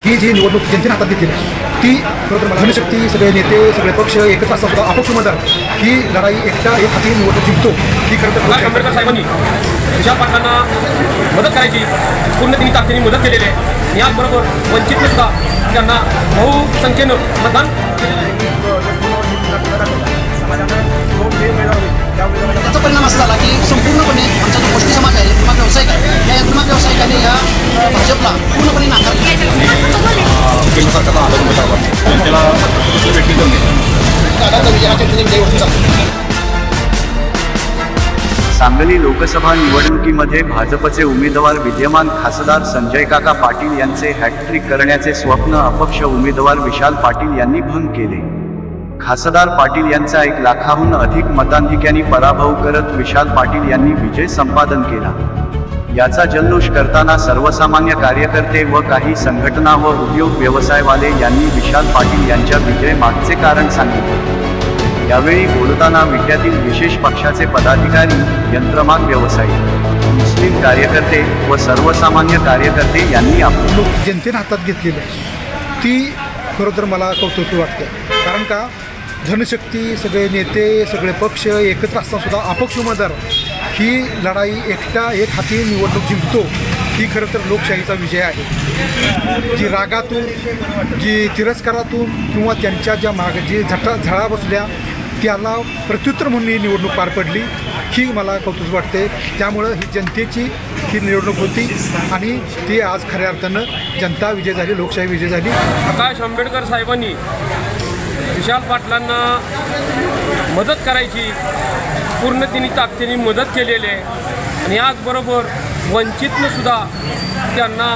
ही जी निवडणूक जनतेने हातात घेतली ती खरं तर जनशक्ती, सगळे नेते, सगळे पक्ष एकत्र असता सुद्धा अपक्ष उमेदवार ही लढाई एकटा एक हाती निवडणूक जिंकतो ही खरं तर आंबेडकर साहेबांनी विशाल पाटलांना मदत करायची पूर्ण त्यांनी ताकदीने मदत केलेली आहे। याचबरोबर वंचितने सुद्धा त्यांना बहुसंख्येनं मतदान त्याचा परिणाम असा झाला की संपूर्णपणे आमचा जो गोष्टी समाज आहे, यंत्रमाग व्यावसायिक आहे, या यंत्रमाग व्यावसायिकाने या भाजपला पूर्णपणे नाकारले। केंद्र सरकारचा आदर करावा, त्याला व्यक्ती दादाचा विजय हा जनतेचा विजय होऊन चालतो। सांगली लोकसभा निवडणुकीमध्ये भाजपचे उमेदवार विद्यमान खासदार संजय काका पाटील यांचे हॅट्रिक करण्याचे स्वप्न अपक्ष उमेदवार विशाल पाटील यांनी भंग केले। खासदार पाटील यांचा 1 लाखाहून अधिक मतांधिक्यांनी पराभव करत विशाल पाटील यांनी विजय संपादन केला। याचा जल्लोष करताना सर्वसामान्य कार्यकर्ते व काही संघटना व उद्योग व्यवसायवाले यांनी विशाल पाटील यांच्या विजय मागचे कारण सांगितले। यावेळी बोलताना विट्यातील विशेष पक्षाचे पदाधिकारी, यंत्रमाग व्यावसायिक, मुस्लिम कार्यकर्ते व सर्वसामान्य कार्यकर्ते यांनी आपली जनतेने हातात घेतलेली आहे ती खरं तर मला कौतुकी वाटते। कारण का जनशक्ती, सगळे नेते, सगळे पक्ष एकत्र असताना सुद्धा अपक्ष उमेदवार ही लढाई एकटा एक हाती निवडणूक जिंकतो ही खरं तर लोकशाहीचा विजय आहे। जी रागातून, जी तिरस्कारातून किंवा त्यांच्या ज्या जी झळा बसल्या त्याला प्रत्युत्तर म्हणून ही निवडणूक पार पडली ही मला कौतुक वाटते। त्यामुळं ही जनतेची ही निवडणूक होती आणि ती आज खऱ्या अर्थानं जनता विजय झाली, लोकशाही विजय झाली। प्रकाश आंबेडकर साहेबांनी विशाल पाटलांना मदत करायची पूर्ण त्यांनी ताकदीने मदत केलेली आहे आणि याचबरोबर वंचितनं सुद्धा त्यांना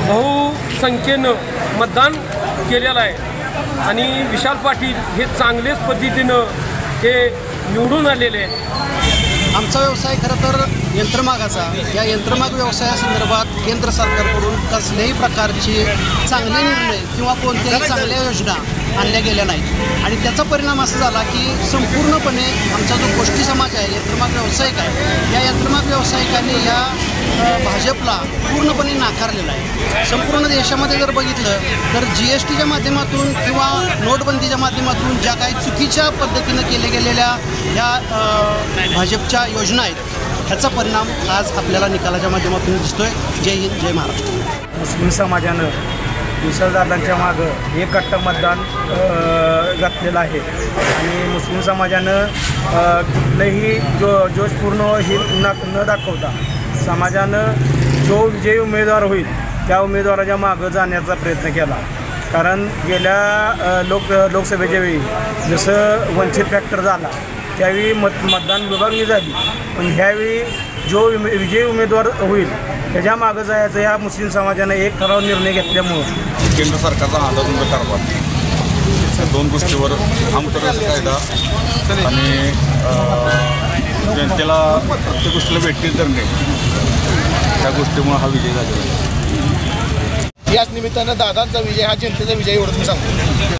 बहुसंख्येनं मतदान केलेलं आहे आणि विशाल पाटील हे चांगलेच पद्धतीनं हे निवडून आलेले आहेत। आमचा व्यवसाय खरं तर यंत्रमागाचा, या यंत्रमाग व्यवसायासंदर्भात केंद्र सरकारकडून कसल्याही प्रकारची चांगले निर्णय किंवा कोणत्याही चांगल्या योजना आणल्या गेल्या नाहीत आणि त्याचा परिणाम असा झाला की संपूर्णपणे आमचा जो गोष्टी समाज आहे, यंत्रमाग व्यावसायिक आहे, या यंत्रमाग व्यावसायिकांनी या भाजपला पूर्णपणे नाकारलेला आहे। संपूर्ण देशामध्ये जर बघितलं तर GSTच्या माध्यमातून किंवा नोटबंदीच्या माध्यमातून ज्या काही चुकीच्या पद्धतीनं केल्या गेलेल्या ह्या भाजपच्या योजना आहेत ह्याचा परिणाम आज आपल्याला निकालाच्या माध्यमातून दिसतोय। जय हिंद, जय महाराष्ट्र। मुस्लिम समाजानं विशालदादांच्या मागं 1 कट्टा मतदान घातलेलं आहे आणि मुस्लिम समाजानं कुठलंही जोशपूर्ण हे न दाखवता समाजानं जो विजयी उमेदवार होईल त्या उमेदवाराच्या मागं जाण्याचा प्रयत्न केला। कारण गेल्या लोकसभेच्या वेळी जसं वंचित फॅक्टर झाला त्यावेळी मतदान विभागणी झाली, पण ह्यावेळी जो विजयी उमेदवार होईल त्याच्या मागं जायचं ह्या मुस्लिम समाजानं एक ठराव निर्णय घेतल्यामुळं केंद्र सरकारचा आदर करावा, त्या 2 गोष्टीवर आमचं कायदा आणि जनतेला प्रत्येक गोष्टीला भेटतील तर नाही त्या गोष्टीमुळे हा विजय झालेला आहे। याच निमित्तानं दादांचा विजय हा जनतेचा विजय एवढंच मी सांगतो।